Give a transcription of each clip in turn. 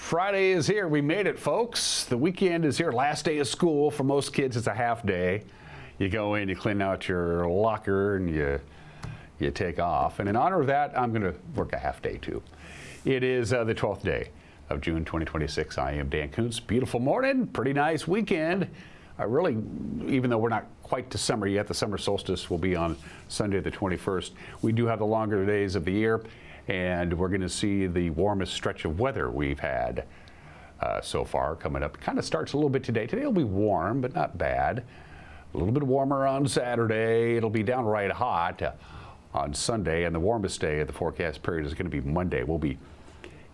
Friday is here. We made it, folks. The weekend is here. Last day of school. For most kids, it's a half day. You go in, you clean out your locker, and you take off. And in honor of that, I'm going to work a half day, too. It is the 12th day of June 2026. I am Dan Kuntz. Beautiful morning. Pretty nice weekend. Really, even though we're not quite to summer yet, the summer solstice will be on Sunday the 21st. We do have the longer days of the year, and we're going to see the warmest stretch of weather we've had so far coming up. It kind of starts a little bit today. Today will be warm, but not bad. A little bit warmer on Saturday. It'll be downright hot on Sunday, and the warmest day of the forecast period is going to be Monday. We'll be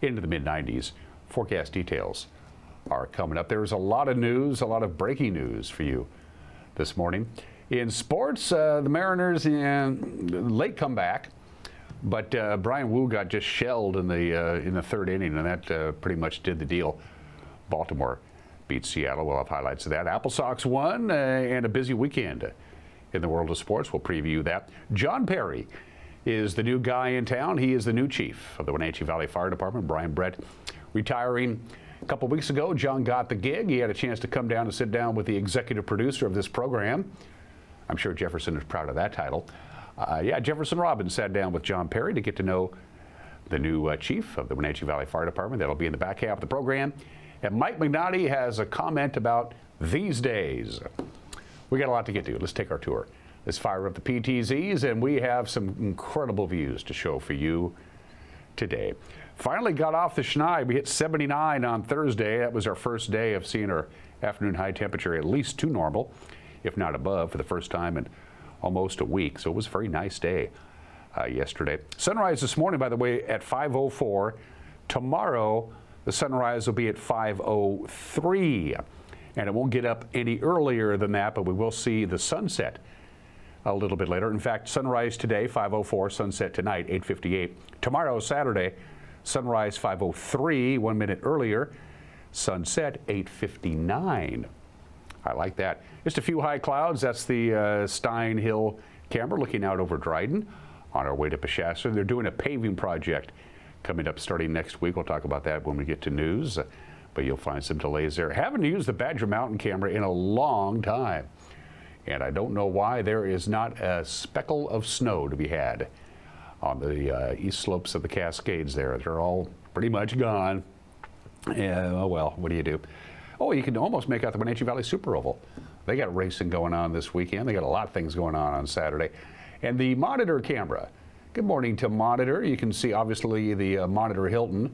into the mid-90s. Forecast details are coming up. There's a lot of news, a lot of breaking news for you this morning. In sports, the Mariners in late comeback, but Brian Wu got just shelled in the third inning, and that pretty much did the deal. Baltimore beat Seattle. We'll have highlights of that. Apple Sox won, and a busy weekend in the world of sports. We'll preview that. John Perry is the new guy in town. He is the new chief of the Wenatchee Valley Fire Department. Brian Brett retiring a couple weeks ago. John got the gig. He had a chance to come down and sit down with the executive producer of this program. I'm sure Jefferson is proud of that title. Jefferson Robbins sat down with John Perry to get to know the new chief of the Wenatchee Valley Fire Department. That'll be in the back half of the program. And Mike McNaughty has a comment about these days. We got a lot to get to. Let's take our tour. Let's fire up the PTZs, and we have some incredible views to show for you today. Finally got off the schneid. We hit 79 on Thursday. That was our first day of seeing our afternoon high temperature at least to normal, if not above, for the first time in almost a week. So it was a very nice day yesterday. Sunrise this morning, by the way, at 5:04. Tomorrow, the sunrise will be at 5:03. And it won't get up any earlier than that, but we will see the sunset a little bit later. In fact, sunrise today, 5:04, sunset tonight, 8:58. Tomorrow, Saturday, sunrise 5:03, 1 minute earlier, sunset 8:59. I like that. Just a few high clouds. That's the Stein Hill camera looking out over Dryden on our way to Peshasta. They're doing a paving project coming up starting next week. We'll talk about that when we get to news, but you'll find some delays there. Haven't used the Badger Mountain camera in a long time, and I don't know why there is not a speckle of snow to be had on the east slopes of the Cascades there. They're all pretty much gone. Oh well, what do you do? Oh, you can almost make out the Wenatchee Valley Super Oval. They got racing going on this weekend. They got a lot of things going on Saturday. And the Monitor camera. Good morning to Monitor. You can see obviously the Monitor Hilton.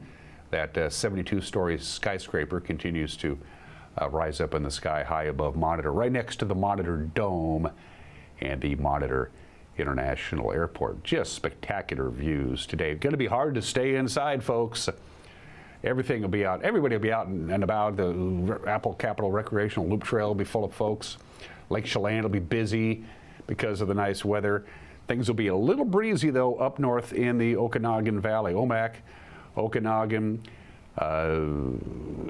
That 72-story skyscraper continues to rise up in the sky high above Monitor, right next to the Monitor Dome and the Monitor International Airport. Just spectacular views today. Going to be hard to stay inside, folks. Everything will be out. Everybody will be out and about. The Apple Capitol Recreational Loop Trail will be full of folks. Lake Chelan will be busy because of the nice weather. Things will be a little breezy, though, up north in the Okanagan Valley. Omak, Okanagan,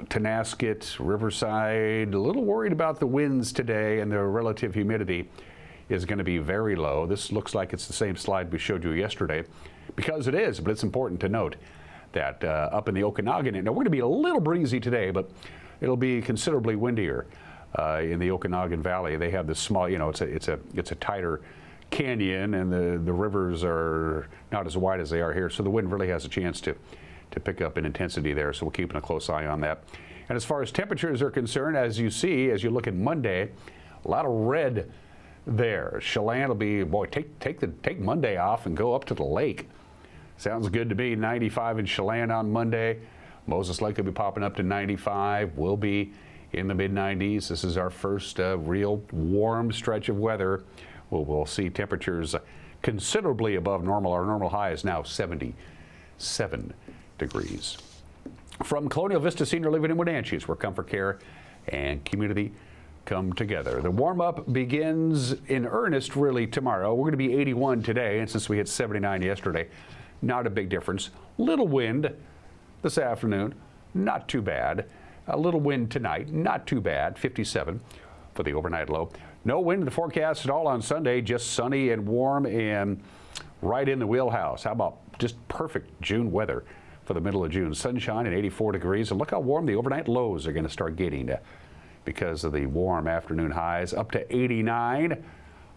Tenasket, Riverside. A little worried about the winds today, and the relative humidity is going to be very low. This looks like it's the same slide we showed you yesterday, because it is, but it's important to note that up in the Okanagan, now we're going to be a little breezy today, but it'll be considerably windier in the Okanagan Valley. They have this small, it's a tighter canyon, and the rivers are not as wide as they are here, so the wind really has a chance to pick up in intensity there, so we're keeping a close eye on that. And as far as temperatures are concerned, as you see, as you look at Monday, a lot of red there. Chelan will be, boy, take Monday off and go up to the lake. Sounds good to me. 95 in Chelan on Monday. Moses Lake will be popping up to 95. We'll be in the mid-90s. This is our first real warm stretch of weather. We'll see temperatures considerably above normal. Our normal high is now 77 degrees. From Colonial Vista Senior Living in Wenatchee, where comfort, care, and community come together. The warm-up begins in earnest really tomorrow. We're going to be 81 today, and since we hit 79 yesterday, not a big difference. Little wind this afternoon, not too bad. A little wind tonight, not too bad, 57 for the overnight low. No wind in the forecast at all on Sunday, just sunny and warm and right in the wheelhouse. How about just perfect June weather for the middle of June. Sunshine and 84 degrees. And look how warm the overnight lows are going to start getting because of the warm afternoon highs. Up to 89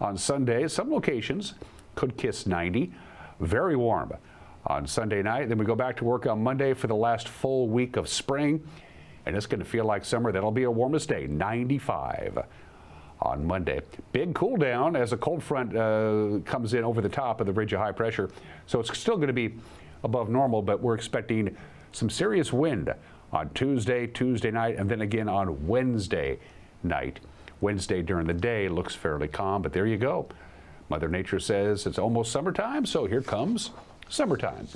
on Sunday. Some locations could kiss 90. Very warm on Sunday night. Then we go back to work on Monday for the last full week of spring. And it's going to feel like summer. That'll be our warmest day, 95 on Monday. Big cool down as a cold front comes in over the top of the ridge of high pressure. So it's still going to be above normal, but we're expecting some serious wind on Tuesday night, and then again on Wednesday night. Wednesday during the day looks fairly calm, but there you go. Mother Nature says it's almost summertime, so here comes summertime.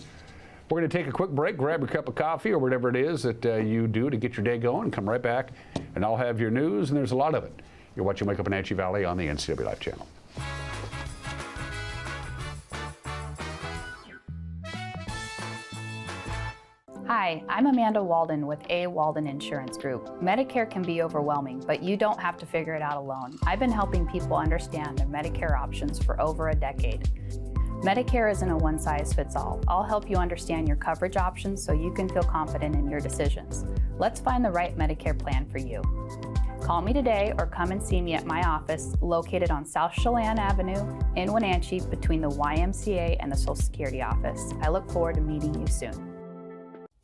We're going to take a quick break, grab your cup of coffee or whatever it is that you do to get your day going, come right back, and I'll have your news, and there's a lot of it. You're watching Wake Up Wenatchee Valley on the NCWLIFE channel. Hi, I'm Amanda Walden with A. Walden Insurance Group. Medicare can be overwhelming, but you don't have to figure it out alone. I've been helping people understand their Medicare options for over a decade. Medicare isn't a one-size-fits-all. I'll help you understand your coverage options so you can feel confident in your decisions. Let's find the right Medicare plan for you. Call me today or come and see me at my office located on South Chelan Avenue in Wenatchee between the YMCA and the Social Security office. I look forward to meeting you soon.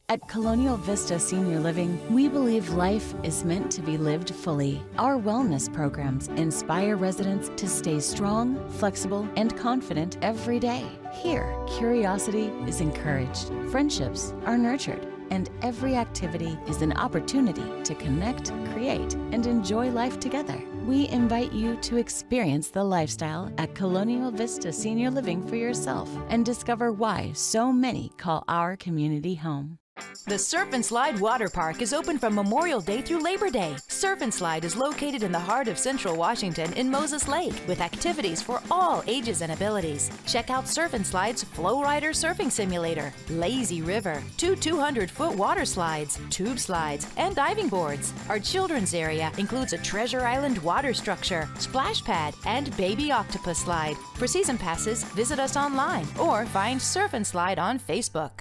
At Colonial Vista Senior Living, we believe life is meant to be lived fully. Our wellness programs inspire residents to stay strong, flexible, and confident every day. Here, curiosity is encouraged, friendships are nurtured, and every activity is an opportunity to connect, create, and enjoy life together. We invite you to experience the lifestyle at Colonial Vista Senior Living for yourself and discover why so many call our community home. The Surf and Slide Water Park is open from Memorial Day through Labor Day. Surf and Slide is located in the heart of Central Washington in Moses Lake with activities for all ages and abilities. Check out Surf and Slide's Flow Rider Surfing Simulator, Lazy River, 200-foot water slides, tube slides, and diving boards. Our children's area includes a Treasure Island water structure, splash pad, and baby octopus slide. For season passes, visit us online or find Surf and Slide on Facebook.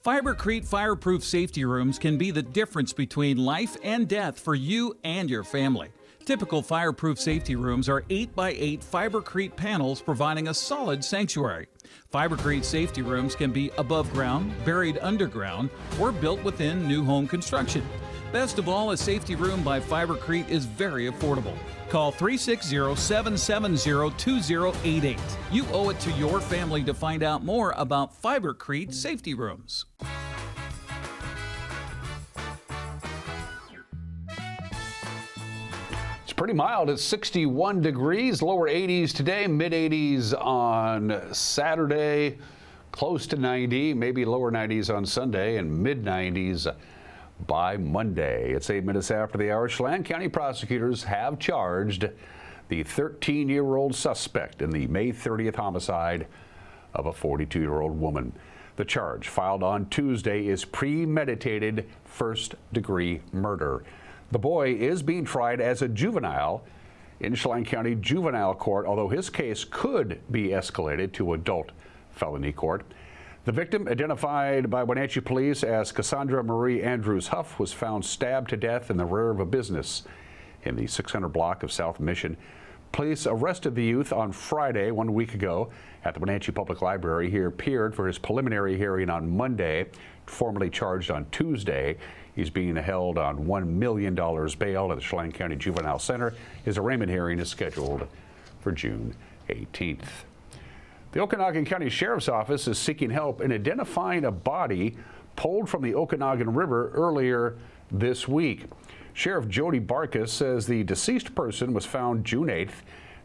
Fibercrete fireproof safety rooms can be the difference between life and death for you and your family. Typical fireproof safety rooms are 8x8 Fibercrete panels providing a solid sanctuary. Fibercrete safety rooms can be above ground, buried underground, or built within new home construction. Best of all, a safety room by Fibercrete is very affordable. Call 360-770-2088. You owe it to your family to find out more about Fibercrete safety rooms. It's pretty mild. It's 61 degrees, lower 80s today, mid 80s on Saturday, close to 90, maybe lower 90s on Sunday, and mid 90s by Monday. It's 8 minutes after the hour. Chelan County prosecutors have charged the 13-year-old suspect in the May 30th homicide of a 42-year-old woman. The charge filed on Tuesday is premeditated first-degree murder. The boy is being tried as a juvenile in Chelan County Juvenile Court, although his case could be escalated to adult felony court. The victim, identified by Wenatchee police as Cassandra Marie Andrews Huff, was found stabbed to death in the rear of a business in the 600 block of South Mission. Police arrested the youth on Friday, 1 week ago, at the Wenatchee Public Library. He appeared for his preliminary hearing on Monday, formally charged on Tuesday. He's being held on $1 million bail at the Chelan County Juvenile Center. His arraignment hearing is scheduled for June 18th. The Okanogan County Sheriff's Office is seeking help in identifying a body pulled from the Okanogan River earlier this week. Sheriff Jody Barkas says the deceased person was found June 8th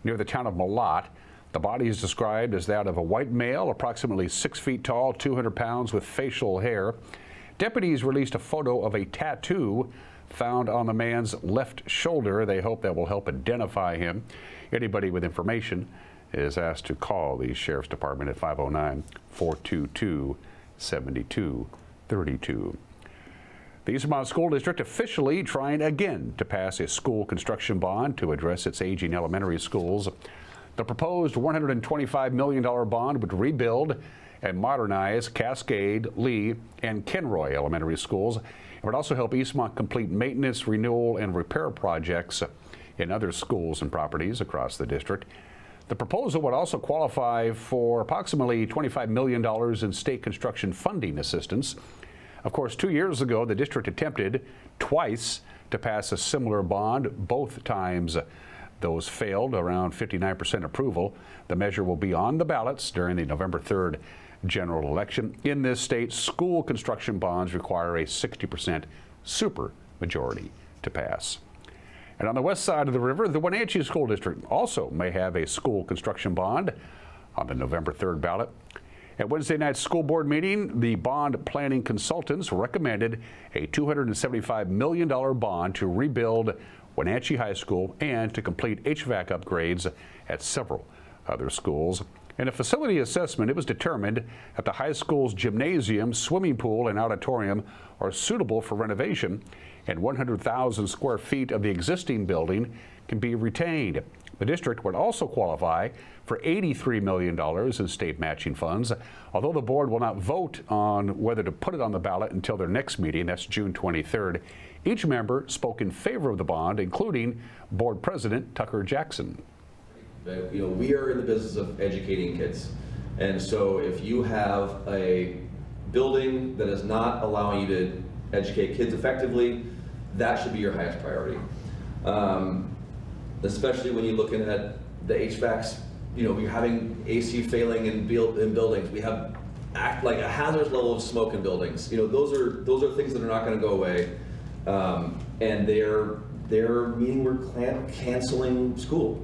near the town of Malott. The body is described as that of a white male, approximately 6 feet tall, 200 pounds, with facial hair. Deputies released a photo of a tattoo found on the man's left shoulder. They hope that will help identify him. Anybody with information is asked to call the Sheriff's Department at 509-422-7232. The Eastern Vermont School District officially trying again to pass a school construction bond to address its aging elementary schools. The proposed $125 million bond would rebuild and modernize Cascade, Lee, and Kenroy elementary schools. It would also help Eastmont complete maintenance, renewal, and repair projects in other schools and properties across the district. The proposal would also qualify for approximately $25 million in state construction funding assistance. Of course, 2 years ago, the district attempted twice to pass a similar bond. Both times those failed, around 59% approval. The measure will be on the ballots during the November 3rd general election. In this state, school construction bonds require a 60% super majority to pass. And on the west side of the river, the Wenatchee School District also may have a school construction bond on the November 3rd ballot. At Wednesday night's school board meeting, the bond planning consultants recommended a $275 million bond to rebuild Wenatchee High School and to complete HVAC upgrades at several other schools. In a facility assessment, it was determined that the high school's gymnasium, swimming pool, and auditorium are suitable for renovation, and 100,000 square feet of the existing building can be retained. The district would also qualify for $83 million in state matching funds, although the board will not vote on whether to put it on the ballot until their next meeting. That's June 23rd. Each member spoke in favor of the bond, including board president Tucker Jackson. You know, we are in the business of educating kids, and so if you have a building that is not allowing you to educate kids effectively, that should be your highest priority. Especially when you're looking at the HVACs, you know, we're having AC failing in buildings. We have like a hazardous level of smoke in buildings. You know, those are things that are not going to go away, and they're meaning we're canceling school.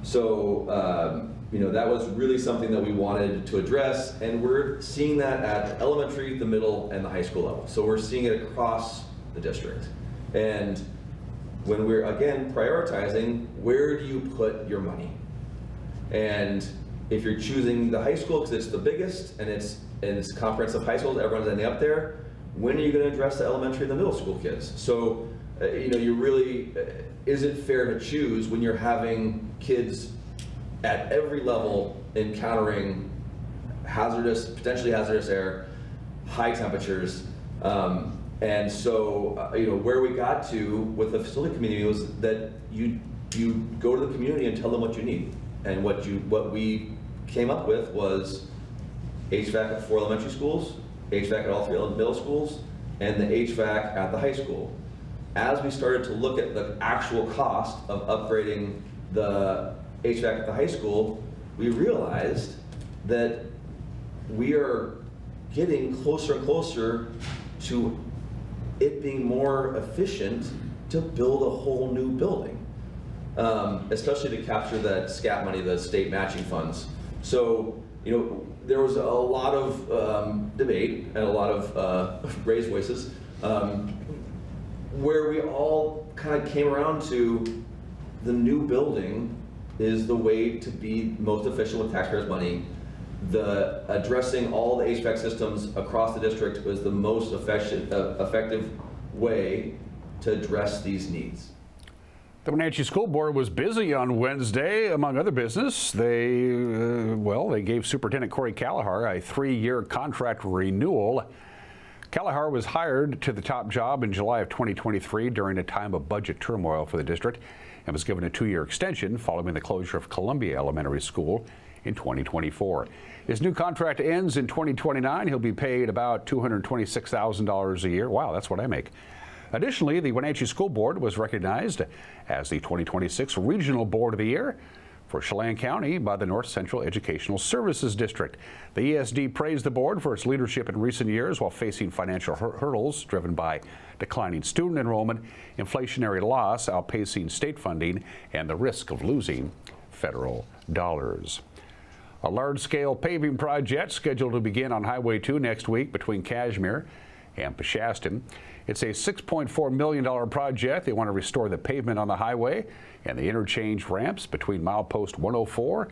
So, you know, that was really something that we wanted to address, and we're seeing that at the elementary, the middle, and the high school level. So we're seeing it across the district. And when we're, again, prioritizing, where do you put your money? And if you're choosing the high school because it's the biggest and it's comprehensive high schools, everyone's ending up there, when are you going to address the elementary and the middle school kids? So, you know, you really, is it fair to choose when you're having kids at every level encountering potentially hazardous air, high temperatures, and so, you know, where we got to with the facility community was that you go to the community and tell them what you need. And what we came up with was HVAC at 4 elementary schools, HVAC at all 3 middle schools, and the HVAC at the high school. As we started to look at the actual cost of upgrading the HVAC at the high school, we realized that we are getting closer and closer to it being more efficient to build a whole new building, especially to capture that SCAP money, the state matching funds. So, you know, there was a lot of debate and a lot of raised voices where we all kind of came around to the new building is the way to be most efficient with taxpayers' money. The addressing all the HVAC systems across the district was the most effective way to address these needs. The Wenatchee School Board was busy on Wednesday, among other business. They gave Superintendent Corey Callahar a 3-year contract renewal. Callahar was hired to the top job in July of 2023 during a time of budget turmoil for the district and was given a 2-year extension following the closure of Columbia Elementary School in 2024. His new contract ends in 2029. He'll be paid about $226,000 a year. Wow, that's what I make. Additionally, the Wenatchee School Board was recognized as the 2026 Regional Board of the Year for Chelan County by the North Central Educational Services District. The ESD praised the board for its leadership in recent years while facing financial hurdles driven by declining student enrollment, inflationary loss outpacing state funding, and the risk of losing federal dollars. A large-scale paving project scheduled to begin on Highway 2 next week between Kashmir and Peshastin. It's a $6.4 million project. They want to restore the pavement on the highway and the interchange ramps between milepost 104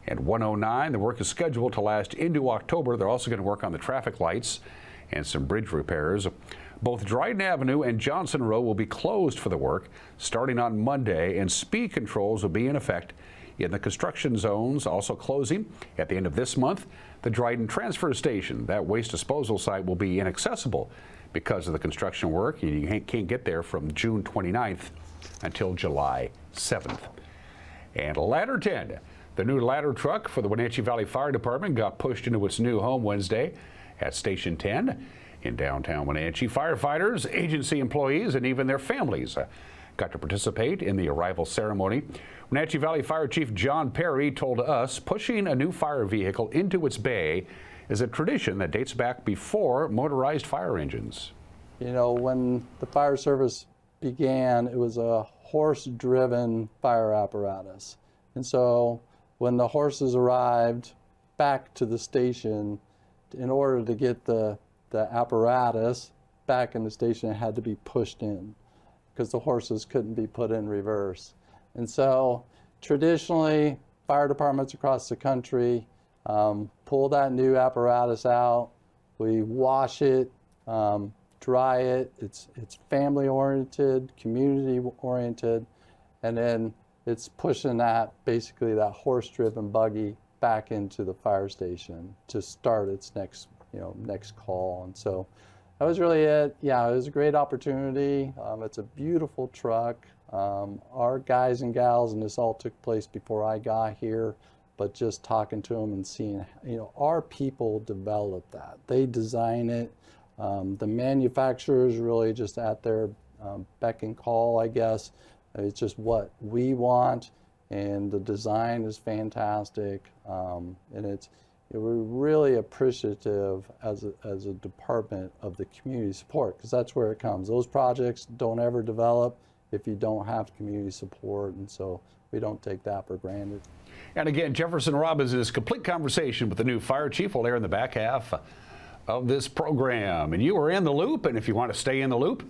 and 109. The work is scheduled to last into October. They're also going to work on the traffic lights and some bridge repairs. Both Dryden Avenue and Johnson Road will be closed for the work starting on Monday, and speed controls will be in effect in the construction zones. Also closing at the end of this month, the Dryden Transfer Station. That waste disposal site will be inaccessible because of the construction work. You can't get there from June 29th until July 7th. And Ladder 10, the new ladder truck for the Wenatchee Valley Fire Department, got pushed into its new home Wednesday at Station 10 in downtown Wenatchee. Firefighters, agency employees, and even their families got to participate in the arrival ceremony. Wenatchee Valley Fire Chief John Perry told us pushing a new fire vehicle into its bay is a tradition that dates back before motorized fire engines. You know, when the fire service began, it was a horse-driven fire apparatus. And so when the horses arrived back to the station, in order to get the apparatus back in the station, it had to be pushed in because the horses couldn't be put in reverse. And so traditionally, fire departments across the country pull that new apparatus out. We wash it, dry it. It's family-oriented, community-oriented, and then it's pushing basically that horse-driven buggy back into the fire station to start its next call. And so that was really it. Yeah, it was a great opportunity. It's a beautiful truck. Our guys and gals, and this all took place before I got here, but just talking to them and seeing, our people develop that. They design it. The manufacturers really just at their beck and call, I guess. It's just what we want, and the design is fantastic, and we're really appreciative as a department of the community support, because that's where it comes. Those projects don't ever develop if you don't have community support, and so we don't take that for granted. And again, Jefferson Robbins' complete conversation with the new fire chief will air in the back half of this program. And you are in the loop, and if you want to stay in the loop,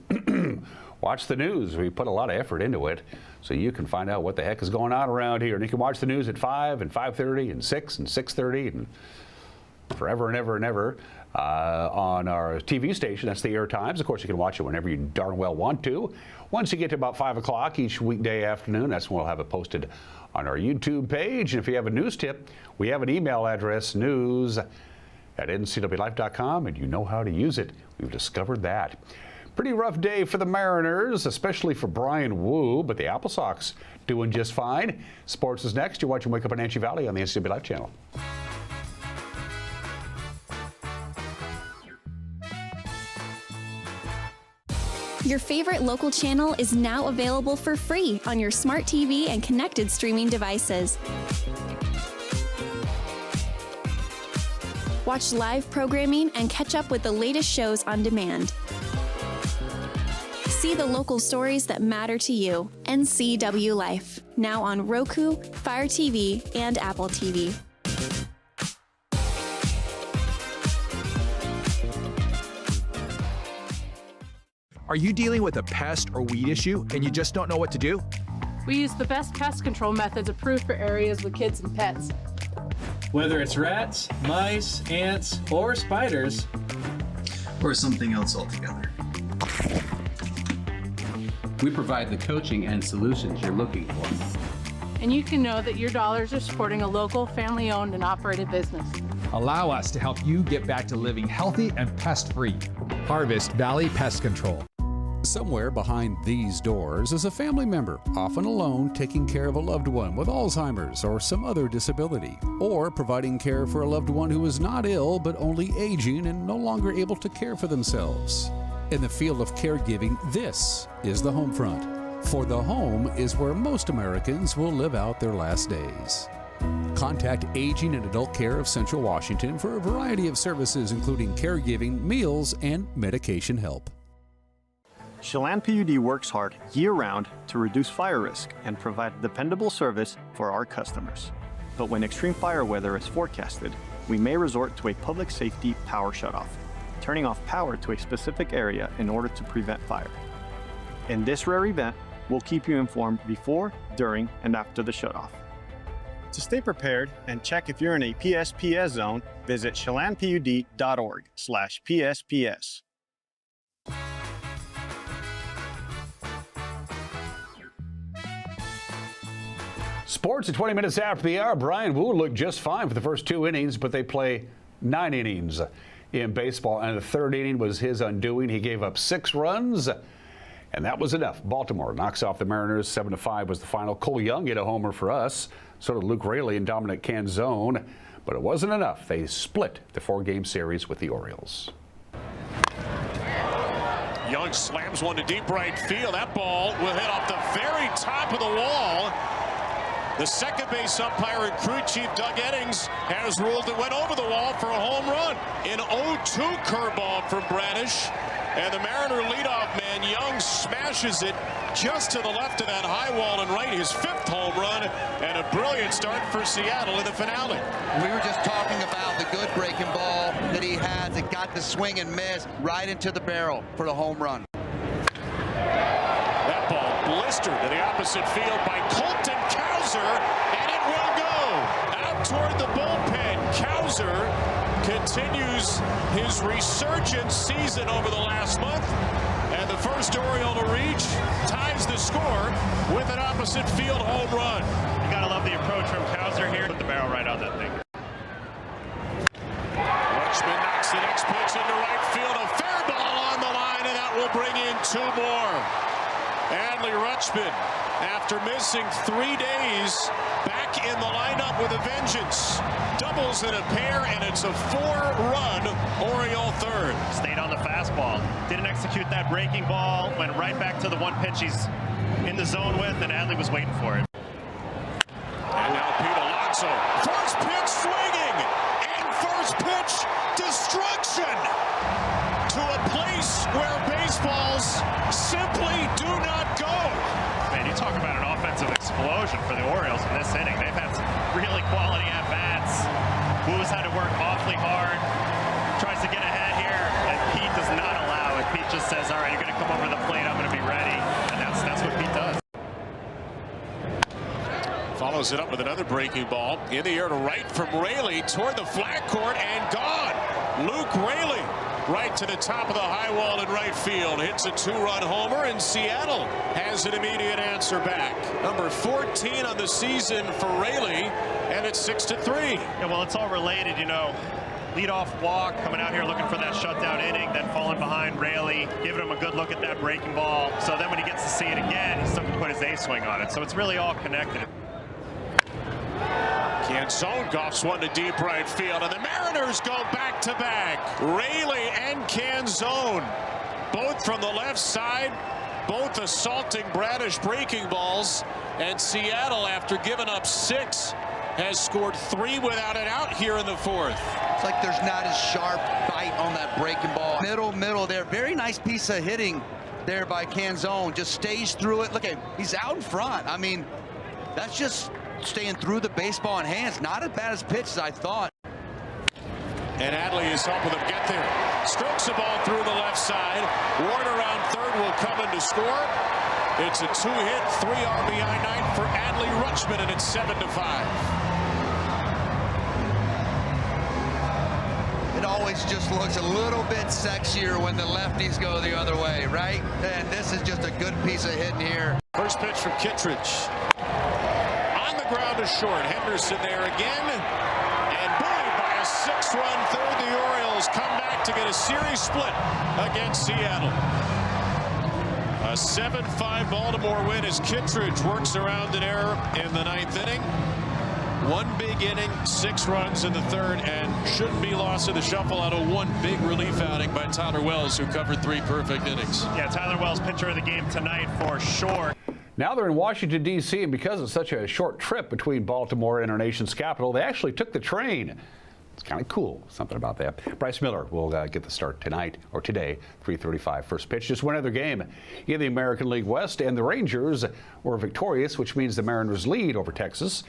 watch the news. We put a lot of effort into it so you can find out what the heck is going on around here. And you can watch the news at 5 and 5:30 and 6 and 6:30 and forever and ever and ever on our TV station. That's the Air Times. Of course, you can watch it whenever you darn well want to. Once you get to about 5 o'clock each weekday afternoon, that's when we'll have it posted on our YouTube page. And if you have a news tip, we have an email address, news@ncwlife.com, and you know how to use it. We've discovered that. Pretty rough day for the Mariners, especially for Brian Wu, but the Apple Sox doing just fine. Sports is next. You're watching Wake Up Wenatchee Valley on the NCW Life channel. Your favorite local channel is now available for free on your smart TV and connected streaming devices. Watch live programming and catch up with the latest shows on demand. See the local stories that matter to you. NCW Life, now on Roku, Fire TV, and Apple TV. Are you dealing with a pest or weed issue and you just don't know what to do? We use the best pest control methods approved for areas with kids and pets. Whether it's rats, mice, ants, or spiders, or something else altogether, we provide the coaching and solutions you're looking for. And you can know that your dollars are supporting a local, family-owned and operated business. Allow us to help you get back to living healthy and pest-free. Harvest Valley Pest Control. Somewhere behind these doors is a family member, often alone, taking care of a loved one with Alzheimer's or some other disability, or providing care for a loved one who is not ill but only aging and no longer able to care for themselves. In the field of caregiving, this is the home front. For the home is where most Americans will live out their last days. Contact Aging and Adult Care of Central Washington for a variety of services, including caregiving, meals, and medication help. Chelan PUD works hard year-round to reduce fire risk and provide dependable service for our customers. But when extreme fire weather is forecasted, we may resort to a public safety power shutoff, turning off power to a specific area in order to prevent fire. In this rare event, we'll keep you informed before, during, and after the shutoff. To stay prepared and check if you're in a PSPS zone, visit chelanpud.org/PSPS. Sports at 20 minutes after the hour. Brian Wu looked just fine for the first 2 innings, but they play 9 innings in baseball, and the third inning was his undoing. He gave up 6 runs, and that was enough. Baltimore knocks off the Mariners. 7-5 was the final. Cole Young hit a homer for us. So did Luke Raley and Dominic Canzone, but it wasn't enough. They split the 4-game series with the Orioles. Young slams one to deep right field. That ball will hit off the very top of the wall. The second base umpire and crew chief Doug Eddings has ruled it went over the wall for a home run. An 0-2 curveball from Bradish, and the Mariner leadoff man Young smashes it just to the left of that high wall and right. His 5th home run, and a brilliant start for Seattle in the finale. We were just talking about the good breaking ball that he has. It got the swing and miss right into the barrel for the home run. That ball blistered to the opposite field by Colton Cowser, and it will go out toward the bullpen. Cowser continues his resurgent season over the last month, and the first Oriole to reach ties the score with an opposite field home run. You gotta love the approach from Cowser here. Put the barrel right on that thing. Rutschman knocks the next pitch into right field. A fair ball on the line, and that will bring in 2 more. Adley Rutschman, after missing 3 days, back in the lineup with a vengeance. Doubles in a pair, and it's a 4-run Oriole third. Stayed on the fastball. Didn't execute that breaking ball. Went right back to the one pitch he's in the zone with, and Adley was waiting for it. And now Pete Alonso. First pitch swinging, and first pitch destruction to a place where baseballs simply do not go. Man, you talk about an offensive explosion for the Orioles in this inning. They've had some really quality at-bats. Wu's had to work awfully hard. Tries to get ahead here, and Pete does not allow it. Pete just says, all right, you're going to come over the plate. I'm going to be ready. And that's what Pete does. Follows it up with another breaking ball. In the air to right from Raley toward the flat court, and gone. Luke Raley right to the top of the high wall in right field. Hits a 2-run homer, and Seattle has an immediate answer back. Number 14 on the season for Raley, and it's 6-3. Yeah, well, it's all related, you know. Leadoff walk, coming out here looking for that shutdown inning, then falling behind Raley, giving him a good look at that breaking ball. So then when he gets to see it again, he's still going to put his A swing on it. So it's really all connected. Canzone golfs one to deep right field, and the Mariners go back-to-back. Raley and Canzone, both from the left side, both assaulting Bradish breaking balls, and Seattle, after giving up 6, has scored 3 without an out here in the 4th. It's like there's not a sharp bite on that breaking ball. Middle there. Very nice piece of hitting there by Canzone. Just stays through it. Look at him. He's out in front. I mean, that's just staying through the baseball in hands. Not as bad as pitch as I thought. And Adley is helping them get there. Strokes the ball through the left side. Ward around third will come in to score. It's a 2-hit, 3 RBI night for Adley Rutschman, and it's 7-5. It always just looks a little bit sexier when the lefties go the other way, right? And this is just a good piece of hitting here. First pitch from Kittredge. On the ground to short. Henderson there again. And buoyed by a 6-run third, the Orioles come back to get a series split against Seattle. A 7-5 Baltimore win as Kittredge works around an error in the 9th inning. 1 big inning, 6 runs in the 3rd, and shouldn't be lost in the shuffle out of 1 big relief outing by Tyler Wells, who covered 3 perfect innings. Yeah, Tyler Wells, pitcher of the game tonight for sure. Now they're in Washington, D.C., and because it's such a short trip between Baltimore and our nation's capital, they actually took the train. It's kind of cool, something about that. Bryce Miller will get the start tonight, or today, 3:35 first pitch. Just one other game in the American League West, and the Rangers were victorious, which means the Mariners' lead over Texas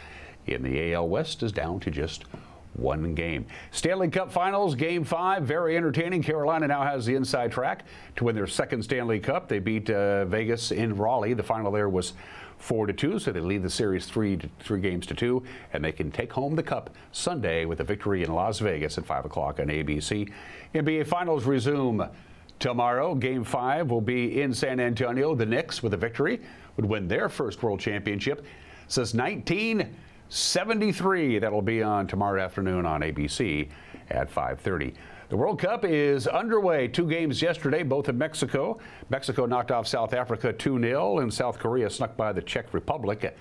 in the AL West is down to just 1 game. Stanley Cup Finals, Game 5, very entertaining. Carolina now has the inside track to win their 2nd Stanley Cup. They beat Vegas in Raleigh. The final there was 4-2, so they lead the series 3 games to 2, and they can take home the cup Sunday with a victory in Las Vegas at 5 o'clock on ABC. NBA Finals resume tomorrow. Game 5 will be in San Antonio. The Knicks, with a victory, would win their first World Championship since 1973. That'll be on tomorrow afternoon on ABC at 5:30. The World Cup is underway. 2 games yesterday, both in Mexico. Mexico knocked off South Africa 2-0, and South Korea snuck by the Czech Republic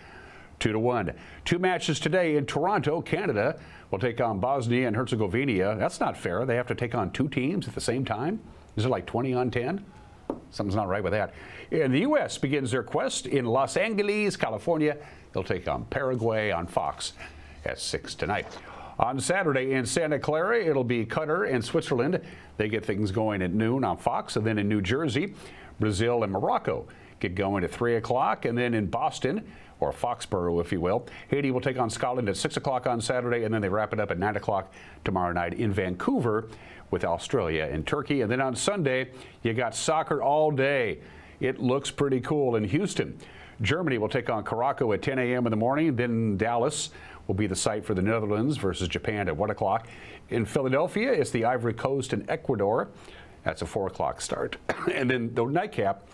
2-1. 2 matches today in Toronto. Canada will take on Bosnia and Herzegovina. That's not fair. They have to take on 2 teams at the same time. Is it like 20 on 10? Something's not right with that. And the U.S. begins their quest in Los Angeles, California. They'll take on Paraguay on Fox at 6 tonight. On Saturday in Santa Clara, it'll be Qatar and Switzerland. They get things going at noon on Fox. And then in New Jersey, Brazil and Morocco get going at 3 o'clock. And then in Boston, or Foxborough, if you will, Haiti will take on Scotland at 6 o'clock on Saturday. And then they wrap it up at 9 o'clock tomorrow night in Vancouver with Australia and Turkey. And then on Sunday, you got soccer all day. It looks pretty cool in Houston. Germany will take on Morocco at 10 a.m. in the morning. Then Dallas will be the site for the Netherlands versus Japan at 1 o'clock. In Philadelphia, it's the Ivory Coast and Ecuador. That's a 4 o'clock start. And then the nightcap,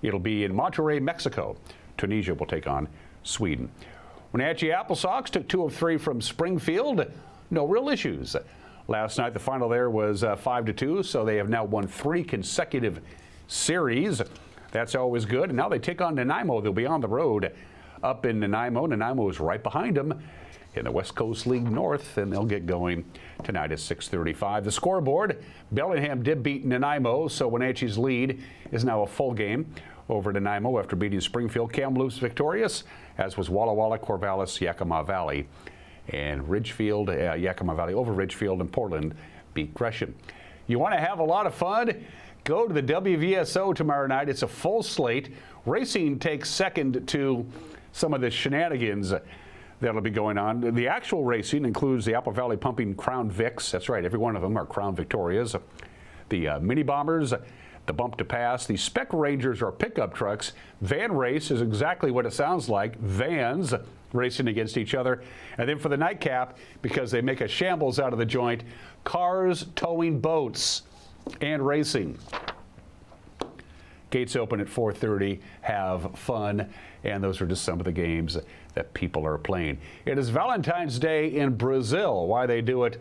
it'll be in Monterrey, Mexico. Tunisia will take on Sweden. Wenatchee Apple Sox took 2 of 3 from Springfield. No real issues. Last night, the final there was 5-2, so they have now won 3 consecutive series. That's always good. And now they take on Nanaimo. They'll be on the road up in Nanaimo. Nanaimo is right behind them in the West Coast League North, and they'll get going tonight at 6:35. The scoreboard, Bellingham did beat Nanaimo, so Wenatchee's lead is now a full game over Nanaimo after beating Springfield. Kamloops victorious, as was Walla Walla, Corvallis, Yakima Valley, and Ridgefield, Yakima Valley over Ridgefield, and Portland beat Gresham. You want to have a lot of fun? Go to the WVSO tomorrow night. It's a full slate. Racing takes second to some of the shenanigans that'll be going on. The actual racing includes the Apple Valley Pumping Crown Vics. That's right, every one of them are Crown Victorias. The Mini Bombers, the Bump to Pass, the Spec Rangers are pickup trucks. Van race is exactly what it sounds like, vans racing against each other. And then for the nightcap, because they make a shambles out of the joint, cars towing boats and racing. Gates open at 4:30. Have fun. And those are just some of the games that people are playing. It is Valentine's Day in Brazil. Why they do it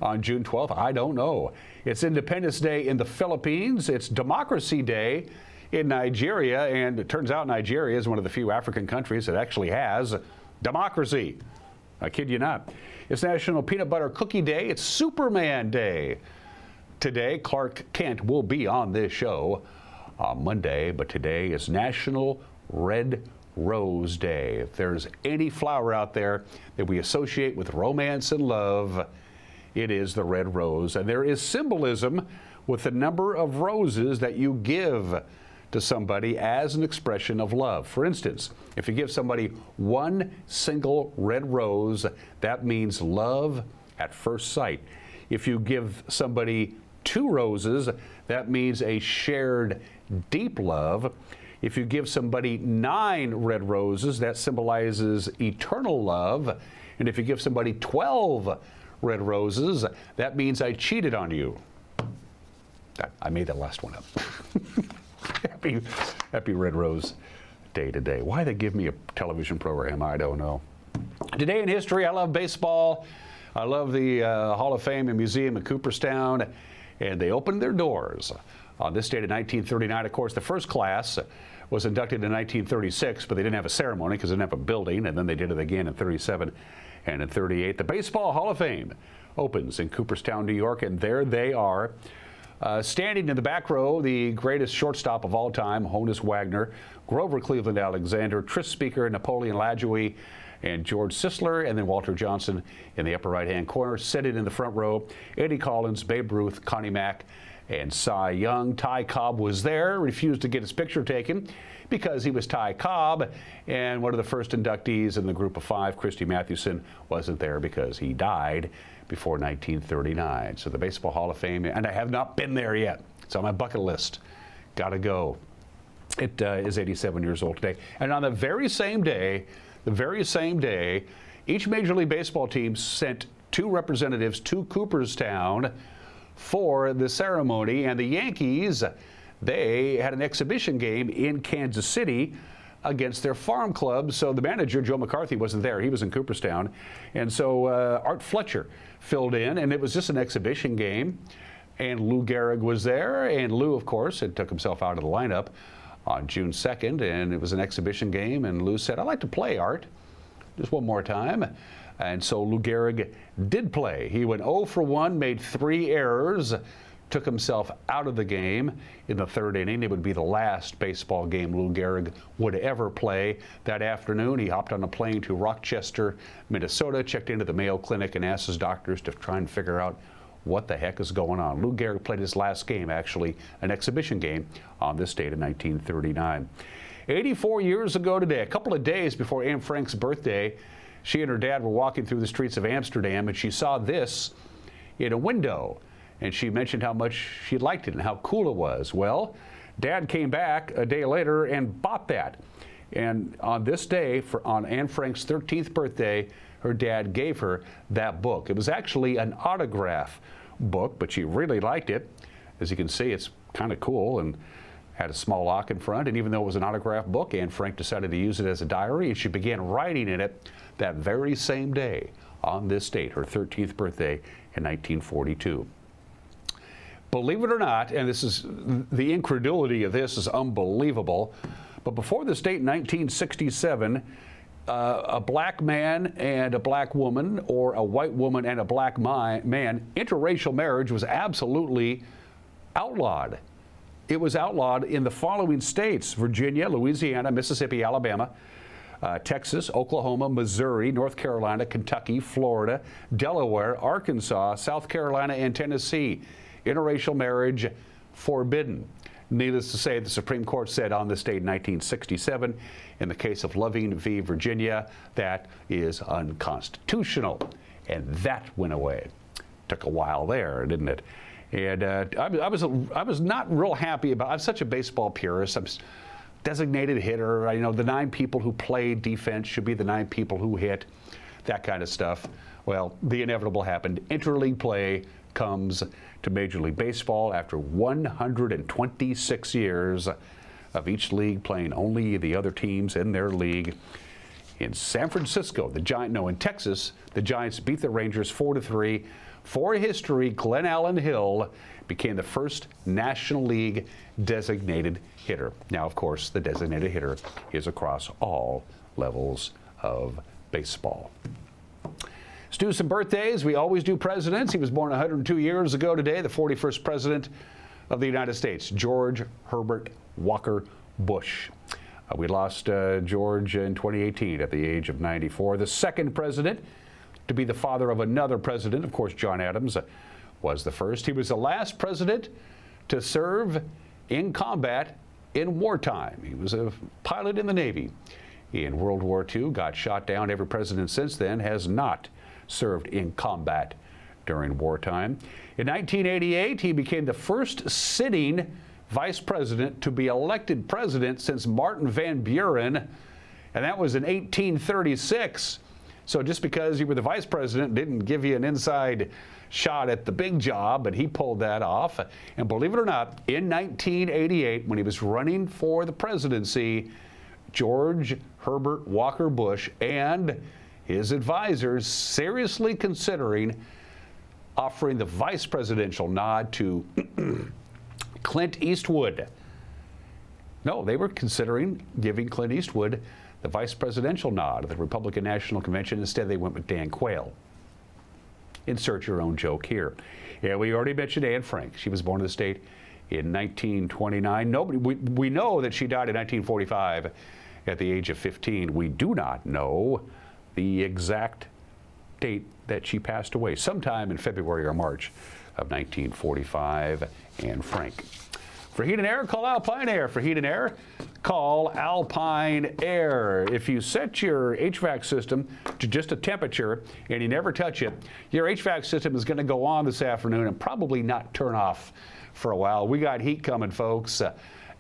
on June 12th, I don't know. It's Independence Day in the Philippines. It's Democracy Day in Nigeria. And it turns out Nigeria is one of the few African countries that actually has democracy. I kid you not. It's National Peanut Butter Cookie Day. It's Superman Day. Today, Clark Kent will be on this show on Monday, but today is National Red Rose Day. If there's any flower out there that we associate with romance and love, it is the red rose. And there is symbolism with the number of roses that you give to somebody as an expression of love. For instance, if you give somebody 1 single red rose, that means love at first sight. If you give somebody 2 roses, that means a shared deep love. If you give somebody 9 red roses, that symbolizes eternal love. And if you give somebody 12 red roses, that means I cheated on you. I made that last one up. Happy Red Rose Day today. Why they give me a television program, I don't know. Today in history, I love baseball. I love the Hall of Fame and Museum in Cooperstown. And they opened their doors on this date in 1939. Of course, the first class was inducted in 1936, but they didn't have a ceremony because they didn't have a building, and then they did it again in 37 and in 38. The Baseball Hall of Fame opens in Cooperstown, New York, and there they are. Standing in the back row, the greatest shortstop of all time, Honus Wagner, Grover Cleveland Alexander, Tris Speaker, Napoleon Lajoie, and George Sisler, and then Walter Johnson in the upper right-hand corner. Sitting in the front row, Eddie Collins, Babe Ruth, Connie Mack, and Cy Young. Ty Cobb was there, refused to get his picture taken because he was Ty Cobb, and one of the first inductees in the group of 5, Christy Mathewson, wasn't there because he died before 1939. So the Baseball Hall of Fame, and I have not been there yet. It's on my bucket list. Gotta go. It is 87 years old today. And on the very same day, each Major League Baseball team sent 2 representatives to Cooperstown for the ceremony. And the Yankees, they had an exhibition game in Kansas City against their farm club. So the manager, Joe McCarthy, wasn't there. He was in Cooperstown. And so Art Fletcher filled in, and it was just an exhibition game. And Lou Gehrig was there. And Lou, of course, had took himself out of the lineup on June 2nd, and it was an exhibition game. And Lou said, "I'd like to play, Art, just one more time." And so Lou Gehrig did play. He went 0 for 1, made 3 errors, took himself out of the game in the 3rd inning. It would be the last baseball game Lou Gehrig would ever play. That afternoon, he hopped on a plane to Rochester, Minnesota, checked into the Mayo Clinic, and asked his doctors to try and figure out what the heck is going on. Lou Gehrig played his last game, actually an exhibition game, on this date in 1939. 84 years ago today, a couple of days before Anne Frank's birthday, she and her dad were walking through the streets of Amsterdam, and she saw this in a window. And she mentioned how much she liked it and how cool it was. Well, Dad came back a day later and bought that. And on this day, on Anne Frank's 13th birthday, her dad gave her that book. It was actually an autograph book, but she really liked it. As you can see, it's kind of cool and had a small lock in front. And even though it was an autograph book, Anne Frank decided to use it as a diary, and she began writing in it that very same day on this date, her 13th birthday in 1942. Believe it or not, and this is the incredulity of this is unbelievable, but before this date in 1967, a black man and a black woman, or a white woman and a black man, interracial marriage was absolutely outlawed. It was outlawed in the following states: Virginia, Louisiana, Mississippi, Alabama, Texas, Oklahoma, Missouri, North Carolina, Kentucky, Florida, Delaware, Arkansas, South Carolina, and Tennessee. Interracial marriage forbidden. Needless to say, the Supreme Court said on this date in 1967, in the case of Loving v. Virginia, that is unconstitutional. And that went away. Took a while there, didn't it? And I was not real happy about. I'm such a baseball purist. I'm designated hitter. I know the 9 people who play defense should be the 9 people who hit. That kind of stuff. Well, the inevitable happened. Interleague play comes to Major League Baseball after 126 years of each league playing only the other teams in their league. In San Francisco, in Texas, the Giants beat the Rangers 4-3. For history, Glenn Allen Hill became the first National League designated hitter. Now, of course, the designated hitter is across all levels of baseball. Let's do some birthdays. We always do presidents. He was born 102 years ago today, the 41st president of the United States, George Herbert Walker Bush. We lost George in 2018 at the age of 94. The second president to be the father of another president, of course, John Adams was the first. He was the last president to serve in combat in wartime. He was a pilot in the Navy in World War II, got shot down. Every president since then has not served in combat during wartime. In 1988, he became the first sitting vice president to be elected president since Martin Van Buren, and that was in 1836. So just because you were the vice president didn't give you an inside shot at the big job, but he pulled that off. And believe it or not, in 1988, when he was running for the presidency, George Herbert Walker Bush and his advisors seriously considering offering the vice presidential nod to Clint Eastwood. No, they were considering giving Clint Eastwood the vice presidential nod at the Republican National Convention. Instead, they went with Dan Quayle. Insert your own joke here. Yeah, we already mentioned Anne Frank. She was born in the state in 1929. We know that she died in 1945 at the age of 15. We do not know the exact date that she passed away, sometime in February or March of 1945. Anne Frank. For heat and air, call Alpine Air. For heat and air, call Alpine Air. If you set your HVAC system to just a temperature and you never touch it, your HVAC system is going to go on this afternoon and probably not turn off for a while. We got heat coming, folks.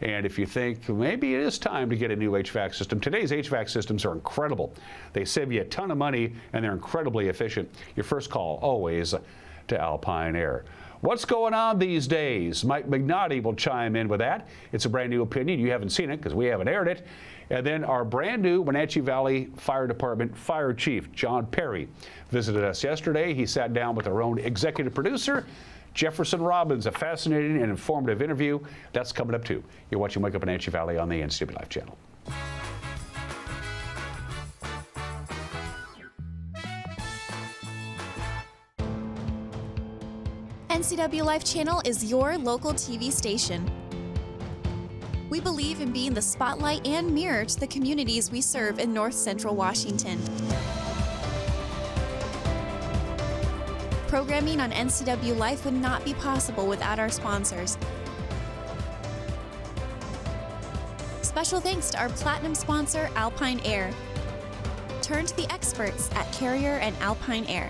And if you think maybe it is time to get a new HVAC system, today's HVAC systems are incredible. They save you a ton of money and they're incredibly efficient. Your first call always to Alpine Air. What's going on these days? Mike McNaughty will chime in with that. It's a brand new opinion. You haven't seen it because we haven't aired it. And then our brand new Wenatchee Valley Fire Department Fire Chief, John Perry, visited us yesterday. He sat down with our own executive producer, Jefferson Robbins. A fascinating and informative interview. That's coming up too. You're watching Wake Up Wenatchee Valley on the NCWLIFE channel. NCWLIFE channel is your local TV station. We believe in being the spotlight and mirror to the communities we serve in North Central Washington. Programming on NCWLIFE would not be possible without our sponsors. Special thanks to our platinum sponsor, Alpine Air. Turn to the experts at Carrier and Alpine Air.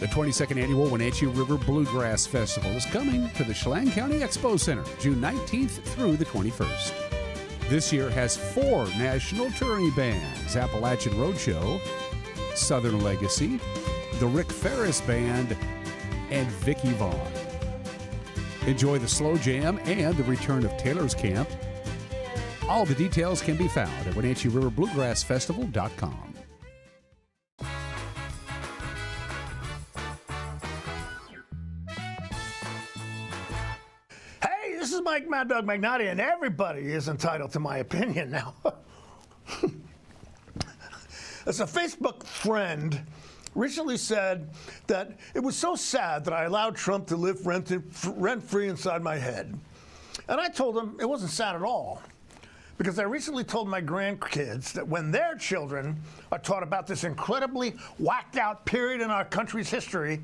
The 22nd Annual Wenatchee River Bluegrass Festival is coming to the Chelan County Expo Center, June 19th through the 21st. This year has 4 national touring bands: Appalachian Roadshow, Southern Legacy, the Rick Ferris Band, and Vicky Vaughn. Enjoy the slow jam and the return of Taylor's Camp. All the details can be found at WenatcheeRiverBluegrassFestival.com. This is Mike Mad Dog McNaughty, and everybody is entitled to my opinion now. As a Facebook friend recently said that it was so sad that I allowed Trump to live rent-free inside my head. And I told him it wasn't sad at all, because I recently told my grandkids that when their children are taught about this incredibly whacked-out period in our country's history,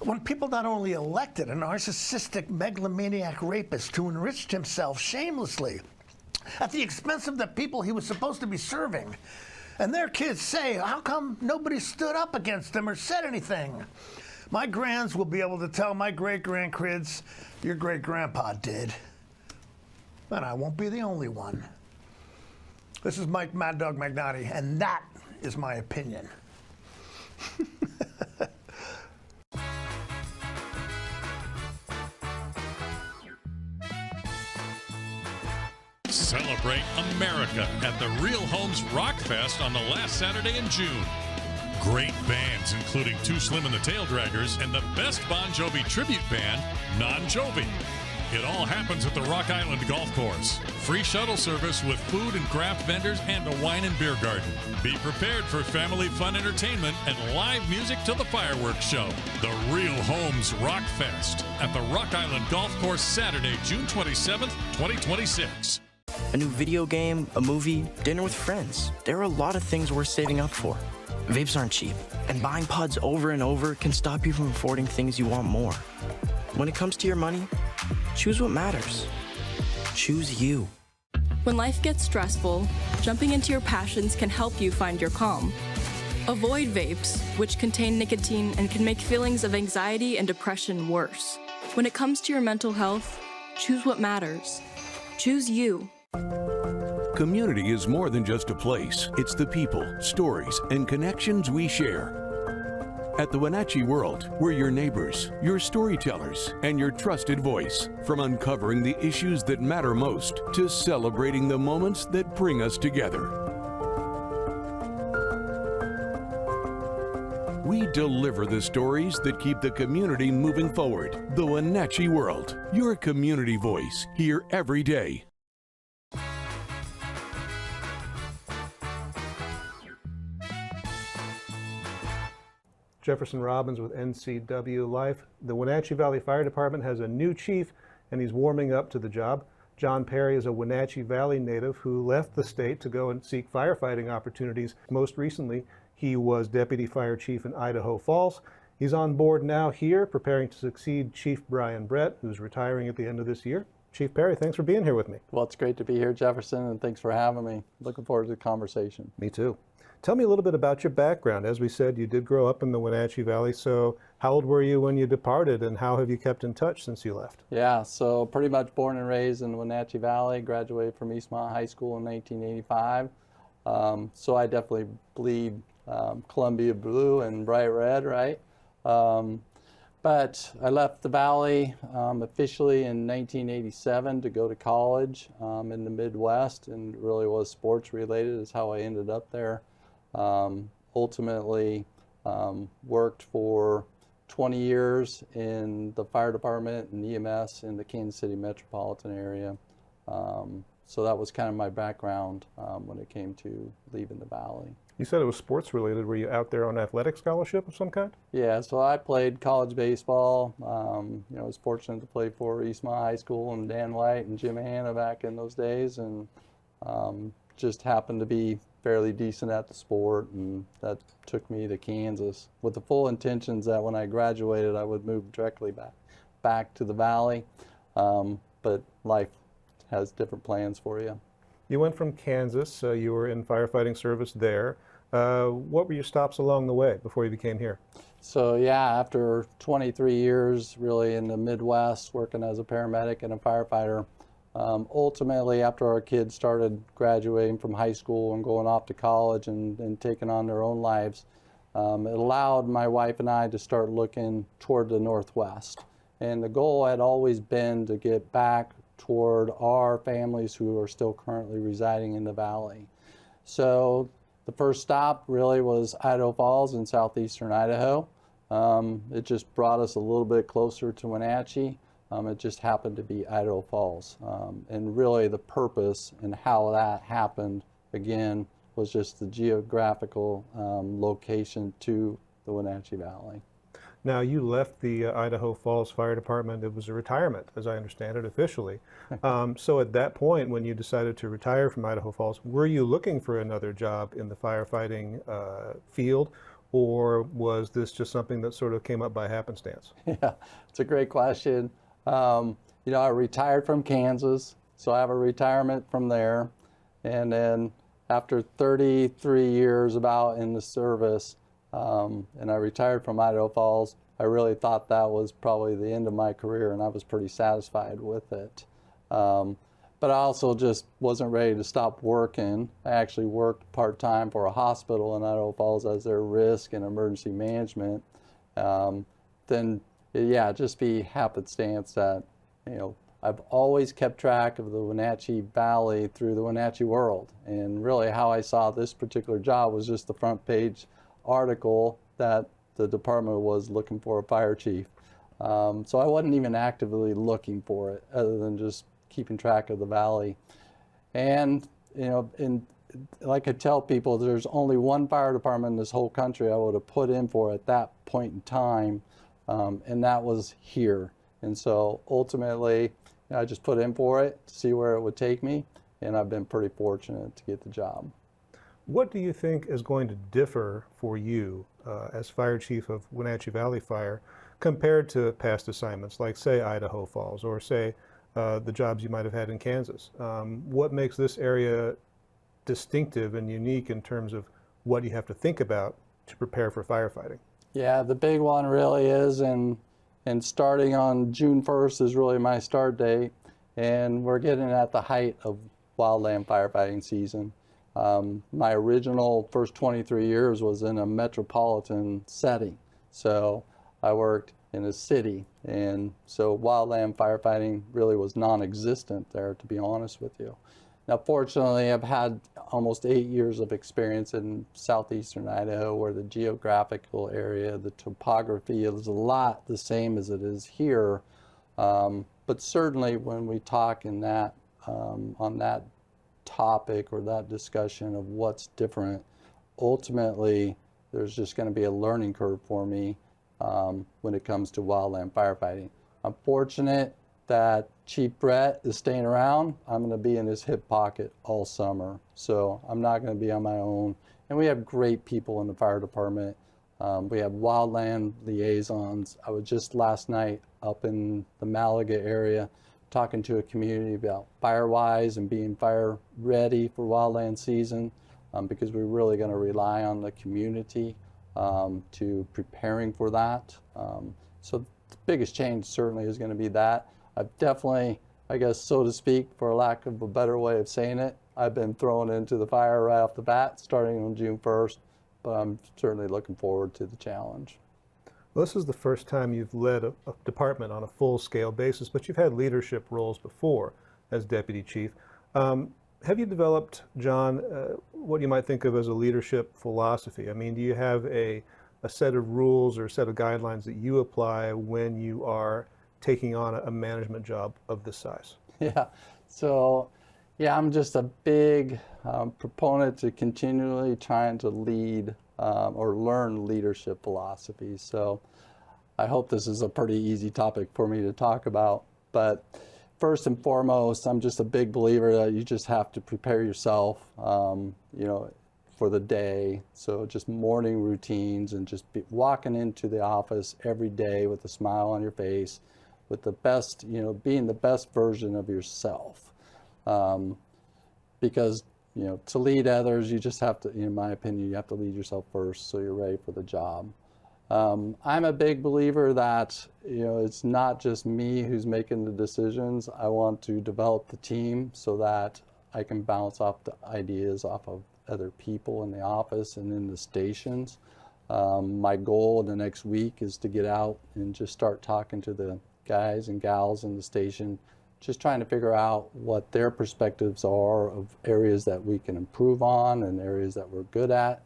when people not only elected a narcissistic megalomaniac rapist who enriched himself shamelessly at the expense of the people he was supposed to be serving, and their kids say, how come nobody stood up against him or said anything? My grands will be able to tell my great-grandkids, your great-grandpa did. And I won't be the only one. This is Mike Mad Dog McNaughty, and that is my opinion. Celebrate America at the Real Homes Rock Fest on the last Saturday in June. Great bands including Too Slim and the Tail Draggers and the best Bon Jovi tribute band, Non Jovi. It all happens at the Rock Island Golf Course. Free shuttle service with food and craft vendors and a wine and beer garden. Be prepared for family fun entertainment and live music till the fireworks show. The Real Homes Rock Fest at the Rock Island Golf Course, Saturday, June 27th, 2026. A new video game, a movie, dinner with friends. There are a lot of things worth saving up for. Vapes aren't cheap, and buying pods over and over can stop you from affording things you want more. When it comes to your money, choose what matters. Choose you. When life gets stressful, jumping into your passions can help you find your calm. Avoid vapes, which contain nicotine and can make feelings of anxiety and depression worse. When it comes to your mental health, choose what matters. Choose you. Community is more than just a place. It's the people, stories, and connections we share. At the Wenatchee World, we're your neighbors, your storytellers, and your trusted voice. From uncovering the issues that matter most to celebrating the moments that bring us together. We deliver the stories that keep the community moving forward. The Wenatchee World, your community voice, here every day. Jefferson Robbins with NCWLIFE. The Wenatchee Valley Fire Department has a new chief, and he's warming up to the job. John Perry is a Wenatchee Valley native who left the state to go and seek firefighting opportunities. Most recently, He was Deputy Fire Chief in Idaho Falls. He's on board now here, preparing to succeed Chief Brian Brett, who's retiring at the end of this year. Chief Perry, thanks for being here with me. Well, it's great to be here, Jefferson, and thanks for having me. Looking forward to the conversation. Me too. Tell me a little bit about your background. As we said, you did grow up in the Wenatchee Valley, so how old were you when you departed, and how have you kept in touch since you left? Yeah, so pretty much born and raised in the Wenatchee Valley, graduated from Eastmont High School in 1985. So I definitely bleed Columbia blue and bright red, right? But I left the Valley officially in 1987 to go to college in the Midwest, and it really was sports related is how I ended up there. Ultimately worked for 20 years in the fire department and EMS in the Kansas City metropolitan area. So that was kind of my background when it came to leaving the Valley. You said it was sports related. Were you out there on athletic scholarship of some kind? Yeah, so I played college baseball. You know, I was fortunate to play for Eastmont High School and Dan White and Jim Hanna back in those days, and just happened to be fairly decent at the sport, and that took me to Kansas with the full intentions that when I graduated I would move directly back to the Valley, but life has different plans for you. You went from Kansas, you were in firefighting service there. What were your stops along the way before you became here? So yeah, after 23 years really in the Midwest working as a paramedic and a firefighter, ultimately after our kids started graduating from high school and going off to college and taking on their own lives, it allowed my wife and I to start looking toward the Northwest. And the goal had always been to get back toward our families who are still currently residing in the Valley. So the first stop really was Idaho Falls in southeastern Idaho. It just brought us a little bit closer to Wenatchee. It just happened to be Idaho Falls. And really the purpose and how that happened, again, was just the geographical location to the Wenatchee Valley. Now, you left the Idaho Falls Fire Department. It was a retirement, as I understand it, officially. So at that point, when you decided to retire from Idaho Falls, were you looking for another job in the firefighting field, or was this just something that sort of came up by happenstance? Yeah, it's a great question. You know, I retired from Kansas, so I have a retirement from there. And then after 33 years about in the service, and I retired from Idaho Falls, I really thought that was probably the end of my career, and I was pretty satisfied with it. But I also just wasn't ready to stop working. I actually worked part-time for a hospital in Idaho Falls as their risk and emergency management. Then, yeah, just be happenstance that, you know, I've always kept track of the Wenatchee Valley through the Wenatchee World. And really how I saw this particular job was just the front page article that the department was looking for a fire chief. So I wasn't even actively looking for it other than just keeping track of the Valley. And, you know, like I tell people, there's only one fire department in this whole country I would have put in for at that point in time, and that was here. And so ultimately, you know, I just put in for it to see where it would take me, and I've been pretty fortunate to get the job. What do you think is going to differ for you as Fire Chief of Wenatchee Valley Fire compared to past assignments, like say Idaho Falls or say the jobs you might have had in Kansas? What makes this area distinctive and unique in terms of what you have to think about to prepare for firefighting? Yeah, the big one really is, and starting on June 1st is really my start date, and we're getting at the height of wildland firefighting season. My original first 23 years was in a metropolitan setting, so I worked in a city, and so wildland firefighting really was non-existent there, to be honest with you. Now fortunately I've had almost 8 years of experience in southeastern Idaho, where the geographical area, the topography is a lot the same as it is here, but certainly when we talk in that on that topic or that discussion of what's different, ultimately there's just going to be a learning curve for me when it comes to wildland firefighting. I'm fortunate that Chief Brett is staying around. I'm going to be in his hip pocket all summer, so I'm not going to be on my own, And we have great people in the fire department. We have wildland liaisons. I was just last night up in the Malaga area talking to a community about fire-wise and being fire ready for wildland season, because we're really going to rely on the community to preparing for that. So the biggest change certainly is going to be that. I've definitely, I guess, so to speak, for lack of a better way of saying it, I've been thrown into the fire right off the bat starting on June 1st, but I'm certainly looking forward to the challenge. Well, this is the first time you've led a department on a full-scale basis, but you've had leadership roles before as deputy chief. Have you developed, John, what you might think of as a leadership philosophy? I mean, do you have a set of rules or a set of guidelines that you apply when you are taking on a management job of this size? Yeah, so yeah, I'm just a big proponent to continually trying to lead or learn leadership philosophy. So I hope this is a pretty easy topic for me to talk about. But first and foremost, I'm just a big believer that you just have to prepare yourself, you know, for the day. So just morning routines and just walking into the office every day with a smile on your face, with the best, you know, being the best version of yourself. Because, you know, to lead others, you just have to, in my opinion, you have to lead yourself first so you're ready for the job. I'm a big believer that, you know, it's not just me who's making the decisions. I want to develop the team so that I can bounce off the ideas off of other people in the office and in the stations. My goal in the next week is to get out and just start talking to the guys and gals in the station, just trying to figure out what their perspectives are of areas that we can improve on and areas that we're good at.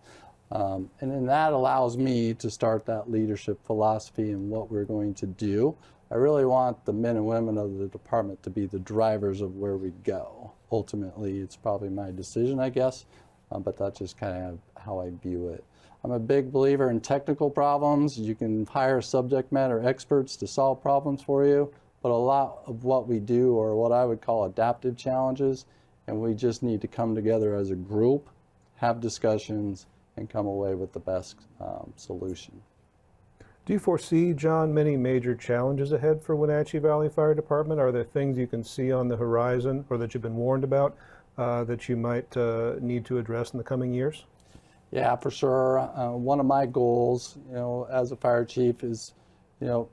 And then that allows me to start that leadership philosophy and what we're going to do. I really want the men and women of the department to be the drivers of where we go. Ultimately, it's probably my decision, I guess, but that's just kind of how I view it. I'm a big believer in technical problems. You can hire subject matter experts to solve problems for you, but a lot of what we do are what I would call adaptive challenges, and we just need to come together as a group, have discussions, and come away with the best solution. Do you foresee, John, many major challenges ahead for Wenatchee Valley Fire Department? Are there things you can see on the horizon or that you've been warned about that you might need to address in the coming years? Yeah, for sure. One of my goals, you know, as a fire chief is, you know,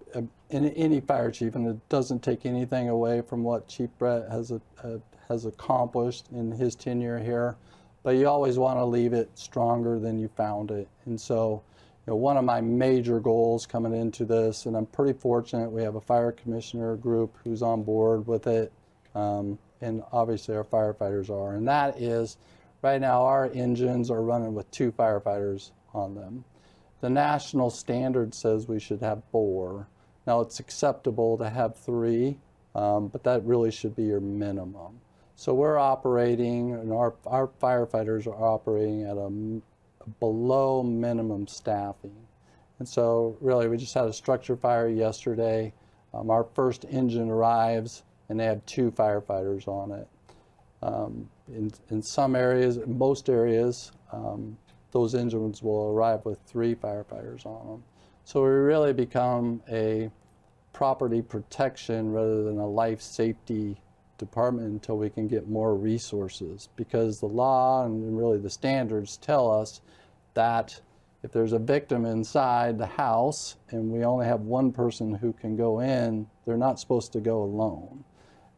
in any fire chief, and it doesn't take anything away from what Chief Brett has accomplished in his tenure here, but you always want to leave it stronger than you found it. And so, you know, one of my major goals coming into this, and I'm pretty fortunate, we have a fire commissioner group who's on board with it, and obviously our firefighters are, and that is, right now our engines are running with 2 firefighters on them. The national standard says we should have 4. Now it's acceptable to have 3, but that really should be your minimum. So we're operating, and our firefighters are operating at a below minimum staffing. And so really we just had a structure fire yesterday. Our first engine arrives and they have 2 firefighters on it. In some areas, most areas, those engines will arrive with 3 firefighters on them. So we really become a property protection rather than a life safety department until we can get more resources, because the law and really the standards tell us that if there's a victim inside the house and we only have 1 person who can go in, they're not supposed to go alone.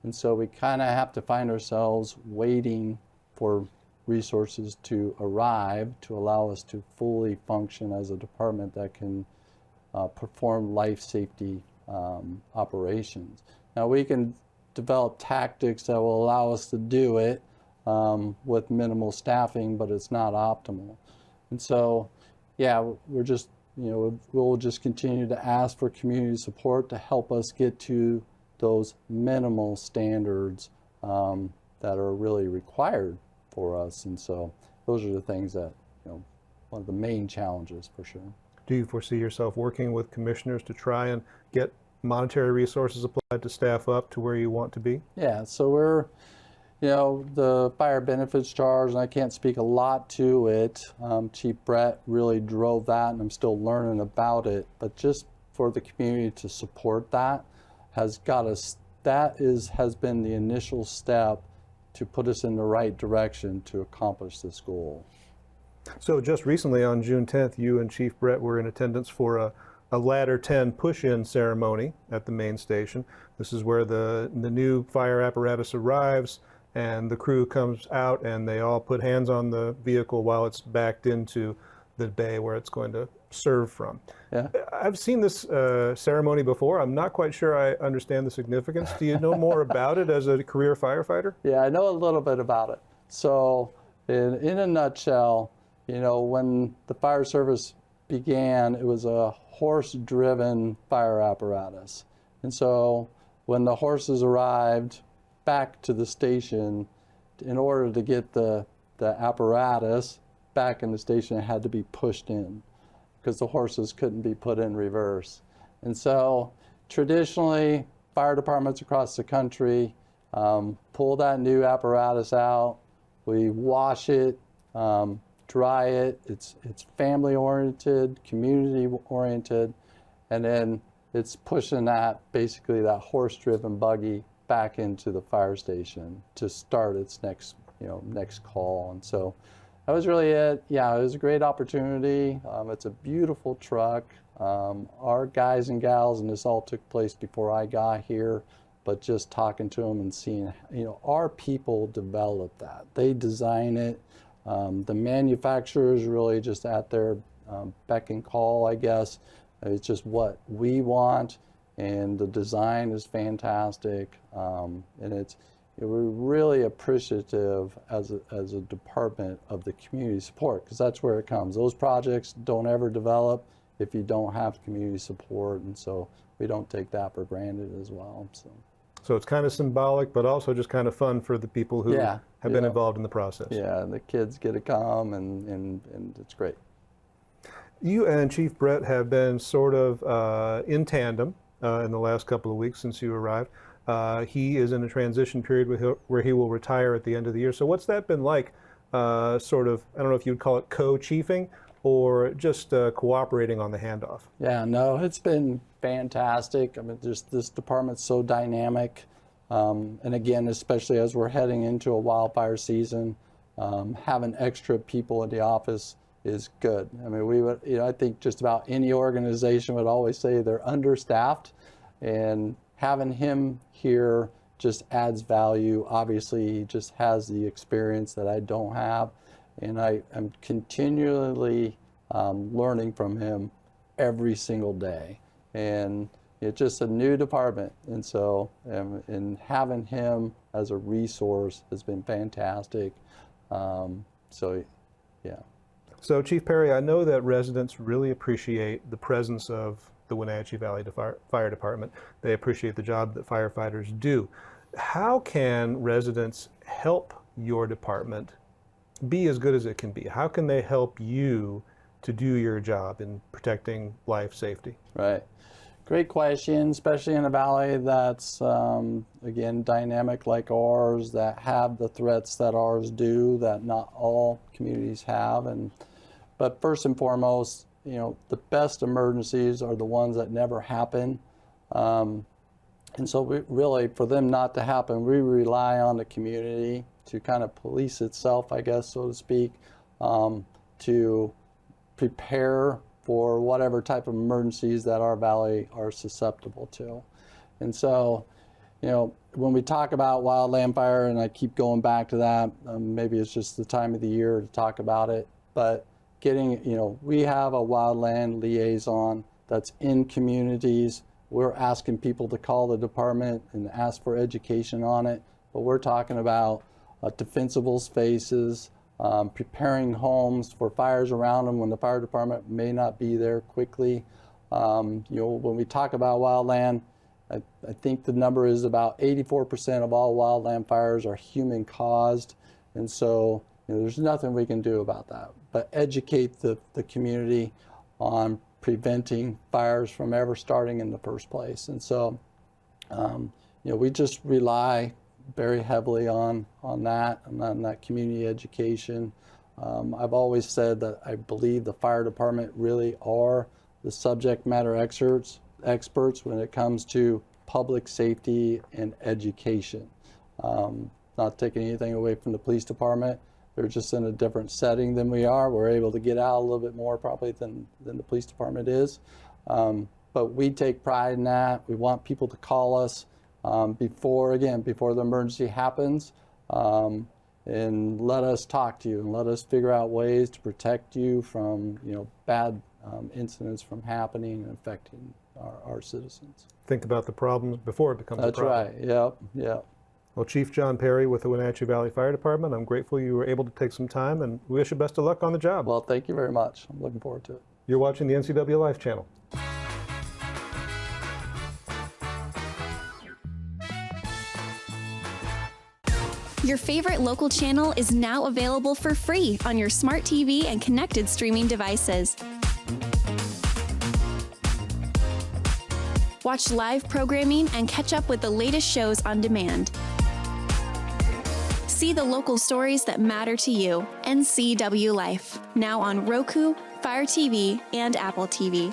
And so we kind of have to find ourselves waiting for resources to arrive to allow us to fully function as a department that can perform life safety operations. Now we can develop tactics that will allow us to do it with minimal staffing, but it's not optimal. And so, yeah, we're just, you know, we'll just continue to ask for community support to help us get to those minimal standards that are really required for us. And so those are the things that, you know, one of the main challenges for sure. Do you foresee yourself working with commissioners to try and get monetary resources applied to staff up to where you want to be? Yeah, so we're, You know, the fire benefits charge, and I can't speak a lot to it. Chief Brett really drove that, and I'm still learning about it. But just for the community to support that has been the initial step to put us in the right direction to accomplish this goal. So just recently on June 10th, you and Chief Brett were in attendance for a Ladder 10 push-in ceremony at the main station. This is where the new fire apparatus arrives and the crew comes out and they all put hands on the vehicle while it's backed into the bay where it's going to serve from. Yeah. I've seen this ceremony before. I'm not quite sure I understand the significance. Do you know more about it as a career firefighter? Yeah, I know a little bit about it. So in a nutshell, you know, when the fire service began, it was a horse-driven fire apparatus. And so when the horses arrived back to the station, in order to get the apparatus back in the station, it had to be pushed in because the horses couldn't be put in reverse. And so traditionally, fire departments across the country pull that new apparatus out, we wash it, dry it, it's family-oriented, community-oriented, and then it's pushing basically that horse-driven buggy back into the fire station to start its next call. And so that was really it. Yeah, it was a great opportunity. It's a beautiful truck. Our guys and gals, and this all took place before I got here, but just talking to them and seeing, you know, our people develop that. They design it. The manufacturers really just at their beck and call, I guess. It's just what we want, and the design is fantastic. And we're really appreciative as a department of the community support, because that's where it comes. Those projects don't ever develop if you don't have community support, and so we don't take that for granted as well. So it's kind of symbolic, but also just kind of fun for the people who have been involved in the process. Yeah, and the kids get to come, and it's great. You and Chief Brett have been sort of in tandem in the last couple of weeks since you arrived. He is in a transition period where he will retire at the end of the year. So what's that been like, sort of, I don't know if you'd call it co-chiefing or just cooperating on the handoff? Yeah, no, it's been fantastic. I mean, just this department's so dynamic. And again, especially as we're heading into a wildfire season, having extra people in the office is good. I mean, I think just about any organization would always say they're understaffed, and having him here just adds value. Obviously, he just has the experience that I don't have, and I am continually learning from him every single day. And it's just a new department, and so and having him as a resource has been fantastic. So, yeah. So, Chief Perry, I know that residents really appreciate the presence of the Wenatchee Valley Fire Department. They appreciate the job that firefighters do. How can residents help your department be as good as it can be? How can they help you to do your job in protecting life safety? Right. Great question, especially in a valley that's, again, dynamic like ours, that have the threats that ours do, that not all communities have. But first and foremost, you know, the best emergencies are the ones that never happen. And so we really, for them not to happen, we rely on the community to kind of police itself, I guess, so to speak, to prepare for whatever type of emergencies that our valley are susceptible to. And so, you know, when we talk about wildland fire, and I keep going back to that, maybe it's just the time of the year to talk about it, but we have a wildland liaison that's in communities. We're asking people to call the department and ask for education on it, but we're talking about defensible spaces, preparing homes for fires around them when the fire department may not be there quickly. When we talk about wildland, I think the number is about 84% of all wildland fires are human caused, and so there's nothing we can do about that but educate the community on preventing fires from ever starting in the first place. And so we just rely very heavily on that and on that community education. I've always said that I believe the fire department really are the subject matter experts when it comes to public safety and education. Not taking anything away from the police department. They're just in a different setting than we are. We're able to get out a little bit more probably than the police department is. But we take pride in that. We want people to call us before the emergency happens, and let us talk to you and let us figure out ways to protect you from bad incidents from happening and affecting our citizens. Think about the problems before it becomes a problem. That's right. Yep. Well, Chief John Perry with the Wenatchee Valley Fire Department, I'm grateful you were able to take some time, and we wish you best of luck on the job. Well, thank you very much. I'm looking forward to it. You're watching the NCWLIFE channel. Your favorite local channel is now available for free on your smart TV and connected streaming devices. Watch live programming and catch up with the latest shows on demand. See the local stories that matter to you. NCWLIFE, now on Roku, Fire TV, and Apple TV.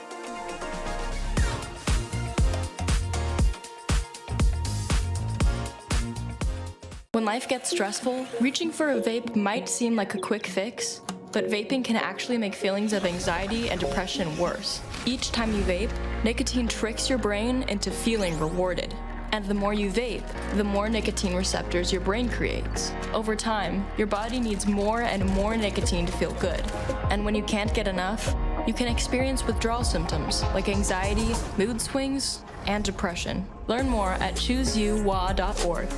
When life gets stressful, reaching for a vape might seem like a quick fix, but vaping can actually make feelings of anxiety and depression worse. Each time you vape, nicotine tricks your brain into feeling rewarded. And the more you vape, the more nicotine receptors your brain creates. Over time, your body needs more and more nicotine to feel good. And when you can't get enough, you can experience withdrawal symptoms like anxiety, mood swings, and depression. Learn more at chooseyouwa.org.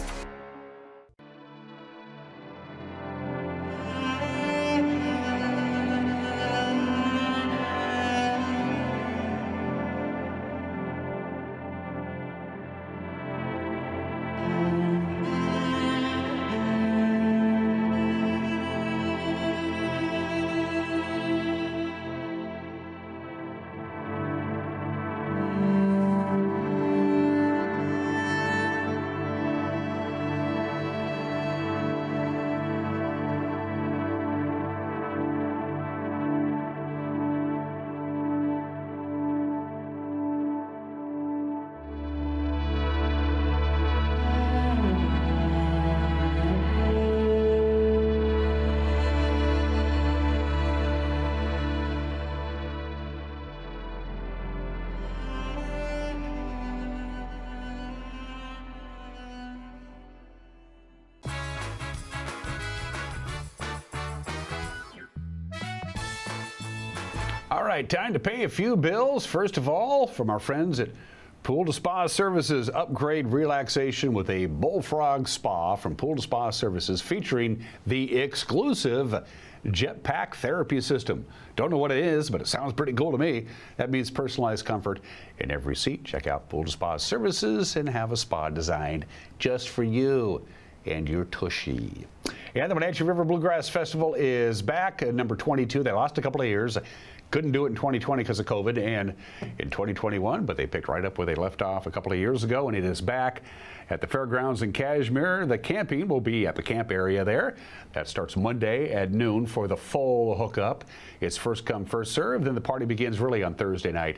All right, time to pay a few bills. First of all, from our friends at Pool to Spa Services, upgrade relaxation with a Bullfrog Spa from Pool to Spa Services, featuring the exclusive Jetpack Therapy System. Don't know what it is, but it sounds pretty cool to me. That means personalized comfort in every seat. Check out Pool to Spa Services and have a spa designed just for you and your tushy. And the Wenatchee River Bluegrass Festival is back at number 22. They lost a couple of years. Couldn't do it in 2020 because of COVID, and in 2021, but they picked right up where they left off a couple of years ago, and it is back at the fairgrounds in Cashmere. The camping will be at the camp area there. That starts Monday at noon for the full hookup. It's first come, first served, then the party begins really on Thursday night,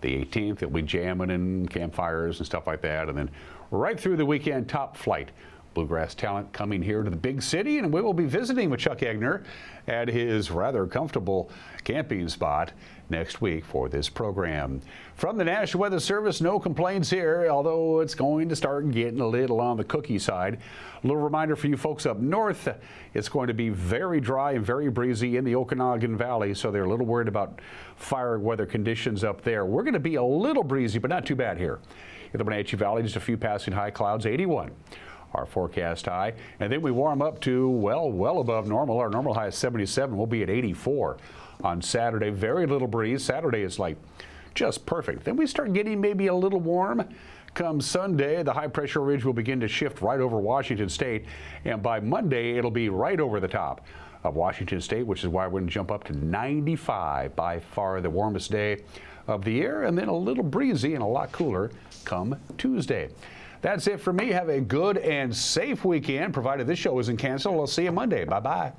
the 18th. It'll be jamming and campfires and stuff like that, and then right through the weekend, top flight bluegrass talent coming here to the big city, and we will be visiting with Chuck Egner at his rather comfortable camping spot next week for this program. From the National Weather Service, no complaints here, although it's going to start getting a little on the cookie side. A little reminder for you folks up north, it's going to be very dry and very breezy in the Okanagan Valley, so they're a little worried about fire weather conditions up there. We're going to be a little breezy, but not too bad here. In the Wenatchee Valley, just a few passing high clouds, 81. Our forecast high, and then we warm up to well above normal. Our normal high is 77. We'll be at 84 on Saturday. Very little breeze. Saturday is like just perfect. Then we start getting maybe a little warm. Come Sunday, the high pressure ridge will begin to shift right over Washington State, and by Monday it'll be right over the top of Washington State, which is why we're going to jump up to 95, by far the warmest day of the year, and then a little breezy and a lot cooler come Tuesday. That's it for me. Have a good and safe weekend, provided this show isn't canceled. I'll see you Monday. Bye-bye.